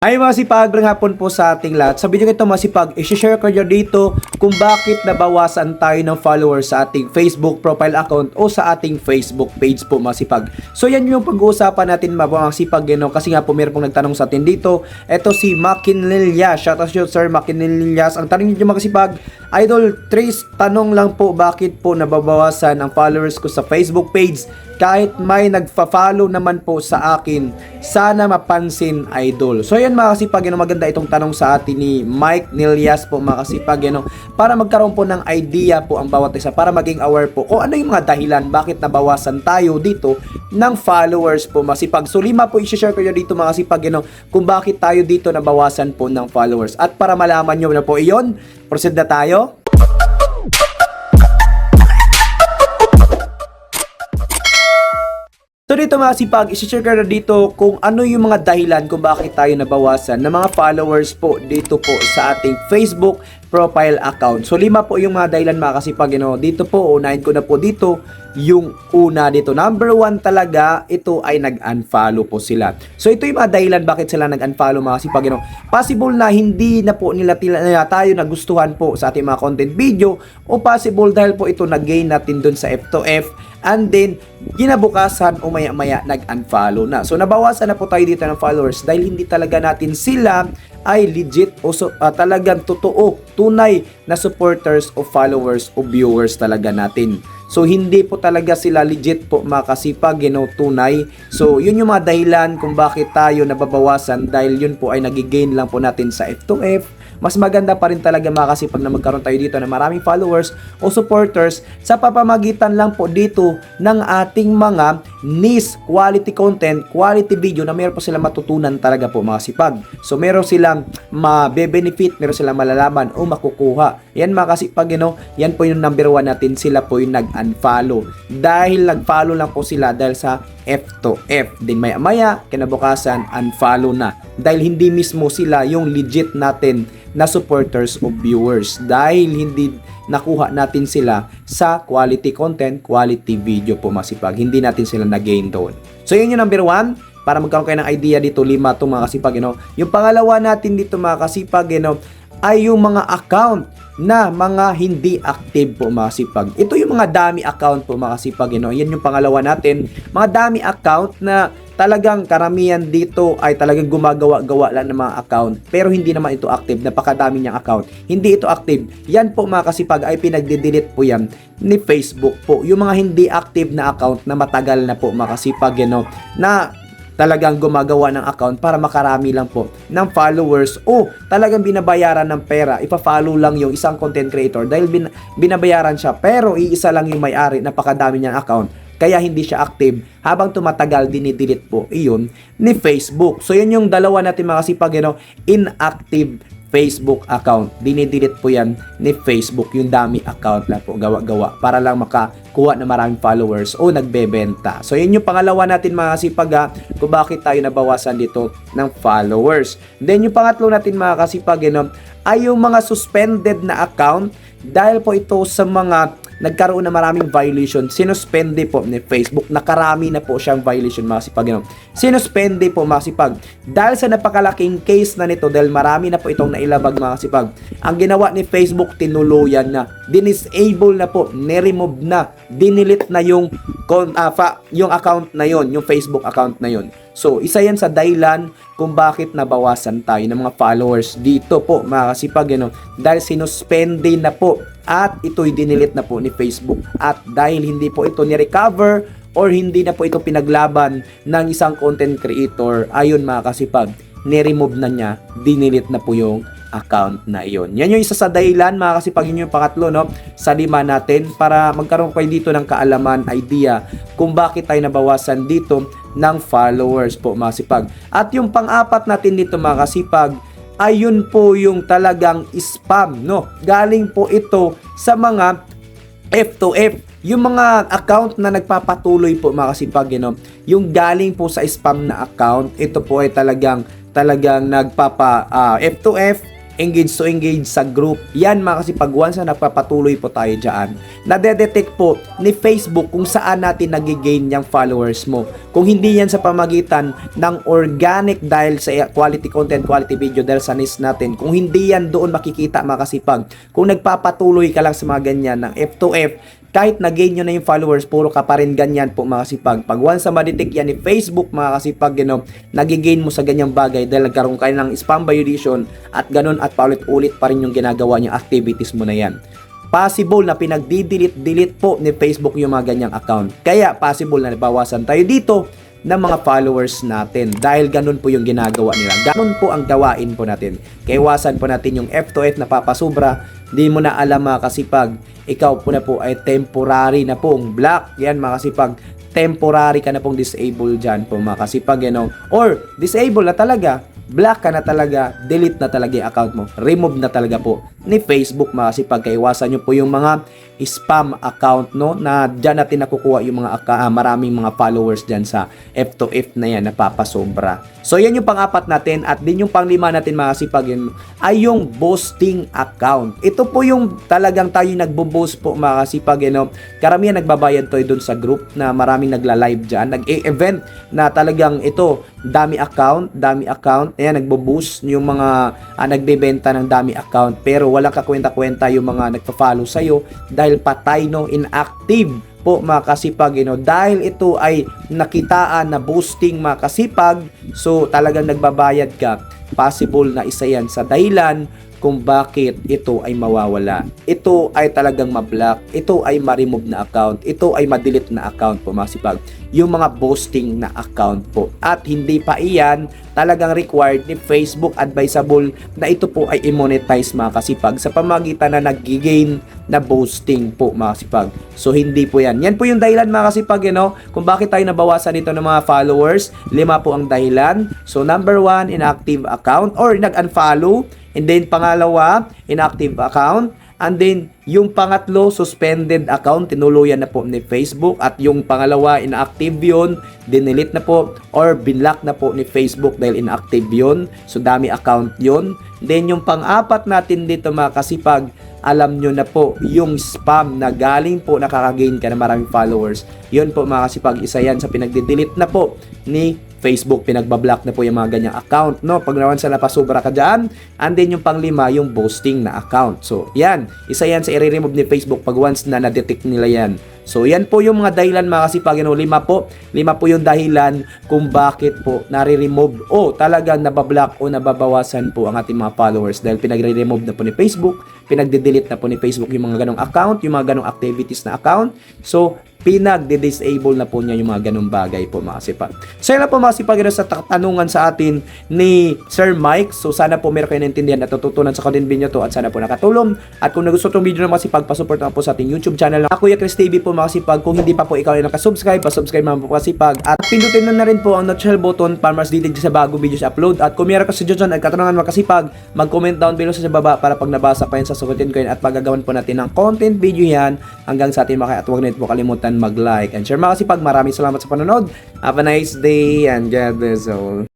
Ay mga sipag, hapon po sa ating lahat. Sa video ito mga sipag, i-share ko nyo dito kung bakit nabawasan tayo ng followers sa ating Facebook profile account o sa ating Facebook page po mga sipag. So yan yung pag-uusapan natin mga sipag, kasi nga po meron pong nagtanong sa atin dito. Ito si Makinilias. Shout out sir Makinilias. Ang tanong nyo mga sipag, Idol Trace, tanong lang po bakit po nababawasan ang followers ko sa Facebook page kahit may nagfa-follow naman po sa akin. Sana mapansin, Idol. So yan mga kasipag, maganda itong tanong sa atin ni Mike Nilias po mga kasipag, para magkaroon po ng idea po ang bawat isa, para maging aware po kung ano yung mga dahilan bakit nabawasan tayo dito ng followers po mga kasipag. So lima po i-share ko nyo dito mga kasipag, kung bakit tayo dito nabawasan po ng followers. At para malaman nyo na po iyon, proceed na tayo. So dito mga sipag, isi-share ko na dito kung ano yung mga dahilan kung bakit tayo nabawasan ng mga followers po dito po sa ating Facebook profile account. So lima po yung mga dahilan mga kasipag, dito po, unahin ko na po dito yung una dito. Number 1 talaga, ito ay nag-unfollow po sila. So ito yung mga dahilan bakit sila nag-unfollow mga kasipag, Possible na hindi na po nila tayo nagustuhan po sa ating mga content video, o possible dahil po ito nag-gain natin dun sa F2F. And then, kinabukasan o maya-maya nag-unfollow na. So, nabawasan na po tayo dito ng followers dahil hindi talaga natin sila ay legit o talagang totoo, tunay na supporters o followers o viewers talaga natin. So, hindi po talaga sila legit po mga kasipag, tunay. So, yun yung mga dahilan kung bakit tayo nababawasan dahil yun po ay nagigain lang po natin sa F2F. Mas maganda pa rin talaga mga kasipag na magkaroon tayo dito ng maraming followers o supporters sa papamagitan lang po dito ng ating mga niche quality content, quality video na meron po silang matutunan talaga po mga kasipag. So meron silang mabe-benefit, meron silang malalaman o makukuha. Yan mga kasipag, yan po yung number 1 natin, sila po yung nag-unfollow. Dahil nag-follow lang po sila dahil sa F2F. Din maya-maya, kinabukasan, unfollow na. Dahil hindi mismo sila yung legit natin na supporters o viewers, dahil hindi nakuha natin sila sa quality content, quality video po masipag. Hindi natin sila na-gain doon. So yun yung number 1, para magkaroon kayo ng idea dito, 5 itong mga kasipag, Yung pangalawa natin dito mga kasipag, ay yung mga account na mga hindi active po mga kasipag. Ito yung mga dummy account po mga kasipag, Yan yung pangalawa natin, mga dummy account na talagang karamihan dito ay talagang gumagawa-gawa lang ng mga account, pero hindi naman ito active. Napakadami niyang account, hindi ito active. Yan po mga kasipag ay pinagde-delete po yan ni Facebook po. Yung mga hindi active na account na matagal na po mga kasipag, na talagang gumagawa ng account para makarami lang po ng followers, o talagang binabayaran ng pera, ipa-follow lang yung isang content creator dahil binabayaran siya, pero iisa lang yung may-ari, napakadami niyang account, kaya hindi siya active. Habang tumatagal, dinidelete po iyon ni Facebook. So yun yung dalawa natin mga kasipag, inactive Facebook account. Dinidelete po yan ni Facebook, yung dummy account na po gawa-gawa para lang makakuha ng maraming followers o nagbebenta. So yun yung pangalawa natin mga kasipag, kung bakit tayo nabawasan dito ng followers. Then yung pangatlo natin mga kasipag, ay yung mga suspended na account, dahil po ito sa mga nagkaroon na maraming violation, sinuspende po ni Facebook. Nakarami na po siyang violation mga kasipag, sinuspende po mga kasipag. Dahil sa napakalaking case na nito, dahil marami na po itong nailabag mga kasipag, ang ginawa ni Facebook, tinuluyan na, dinisable na po, niremove na, dinilit na yung account na yon, yung Facebook account na yon. So, isa yan sa dahilan kung bakit nabawasan tayo ng mga followers dito po mga kasipag, dahil sinuspende na po at ito'y dinilit na po ni Facebook. At dahil hindi po ito ni-recover or hindi na po ito pinaglaban ng isang content creator, ayun mga kasipag, ni-remove na niya, dinilit na po yung account na iyon. Yan yung isa sa dahilan mga kasipag, yun yung pangatlo sa 5 natin, para magkaroon kayo dito ng kaalaman, idea kung bakit tayo nabawasan dito ng followers po mga kasipag. At yung pang-apat natin dito mga kasipag, ayun po yung talagang spam, galing po ito sa mga F2F, yung mga account na nagpapatuloy po mga kasipag, yung galing po sa spam na account, ito po ay talagang F2F, engage to engage sa group. Yan mga kasipag, once na nagpapatuloy po tayo dyan, nadedetect po ni Facebook kung saan natin nagigain yung followers mo. Kung hindi yan sa pamagitan ng organic dahil sa quality content, quality video dahil sa niche natin, kung hindi yan doon makikita mga kasipag, kung nagpapatuloy ka lang sa mga ganyan ng F2F, kahit na-gain nyo na yung followers, puro ka pa rin ganyan po mga kasipag. Pag once na madetect yan ni Facebook mga kasipag, nagigain mo sa ganyang bagay dahil nagkaroon kayo ng spam violation at ganun at paulit-ulit pa rin yung ginagawa nyo activities mo na yan. Possible na pinagdi-delete po ni Facebook yung mga ganyang account. Kaya possible na nabawasan tayo dito ng mga followers natin dahil ganun po yung ginagawa nila. Ganun po ang gawain po natin. Kaiwasan po natin yung F2F na papasubra. Di mo na alam mga kasipag, ikaw po na po ay temporary na pong black. Yan mga kasipag, temporary ka na pong disable dyan po mga kasipag, or disable na talaga, black ka na talaga, delete na talaga yung account mo, remove na talaga po ni Facebook mga kasipag. Kaiwasan nyo po yung mga spam account na dyan natin nakukuha yung mga maraming mga followers dyan sa F2F na yan, napapasobra. So yan yung pang-apat natin at din yung pang-lima natin mga kasipag ay yung boosting account. Ito po yung talagang tayo nagbo-boost po mga kasipag. Karamihan nagbabayad to dun sa group na maraming nagla-live dyan, nag-e-event na talagang ito, dami account, ayan, nagbo-boost yung mga nagbebenta ng dami account pero walang kakwenta-kwenta yung mga nagpa-follow sa'yo dahil patay inactive po mga kasipag, dahil ito ay nakitaan na boosting mga kasipag, so talagang nagbabayad ka. Possible na isa yan sa dahilan kung bakit ito ay mawawala. Ito ay talagang ma-block, ito ay ma-remove na account, ito ay ma-delete na account po mga kasipag, yung mga boosting na account po. At hindi pa iyan talagang required ni Facebook, advisable na ito po ay i-monetize mga kasipag sa pamagitan na nag-gain na boosting po mga kasipag. So hindi po yan. Yan po yung dahilan mga kasipag, kung bakit tayo nabawasan dito ng mga followers. 5 po ang dahilan. So number 1, inactive account or nag-unfollow. And then pangalawa, inactive account. And then yung pangatlo, suspended account, tinuluyan na po ni Facebook. At yung pangalawa, inactive yun, dinelete na po or binlock na po ni Facebook dahil inactive yun. So dami account yun. Then yung pang-apat natin dito mga kasipag, alam nyo na po yung spam na galing po nakakagain ka na maraming followers. Yun po mga kasipag, isa yan sa pinagde-delete na po ni Facebook, pinagbablock na po yung mga ganyang account, pag naman sa napasubra ka dyan. And then yung pang-5, yung boosting na account. So yan, isa yan sa i-remove ni Facebook pag once na na-detect nila yan. So yan po yung mga dahilan mga kasipag, 5 po yung dahilan kung bakit po nare-remove o talagang nabablock o nababawasan po ang ating mga followers dahil pinagre-remove na po ni Facebook, pinagde-delete na po ni Facebook yung mga ganong account, yung mga ganong activities na account. So pinag-disable na po niya yung mga ganong bagay po mga kasipag. So yan na po mga kasipag, sa tanungan sa atin ni Sir Mike. So sana po meron kayo naintindihan at natutunan sa content video to at sana po nakatulong. At kung nagustuhan itong video na mga kasipag, pasupport na po sa ating YouTube channel na Kuya Chris TV po mga kasipag. Kung hindi pa po ikaw ay nakasubscribe, pasubscribe naman po kasipag. At pindutin na rin po ang notification button para mas didig sa bago videos upload. At kung meron ka sa dyan at katanungan mga kasipag, mag-comment down below sa baba para pag nabasa pa yan sa sagutin ko yun at pagagawan po natin ng content video yan hanggang sa atin makaya. At huwag na po kalimutan mag-like and share mga kasipag. Maraming salamat sa panonood. Have a nice day and God bless all.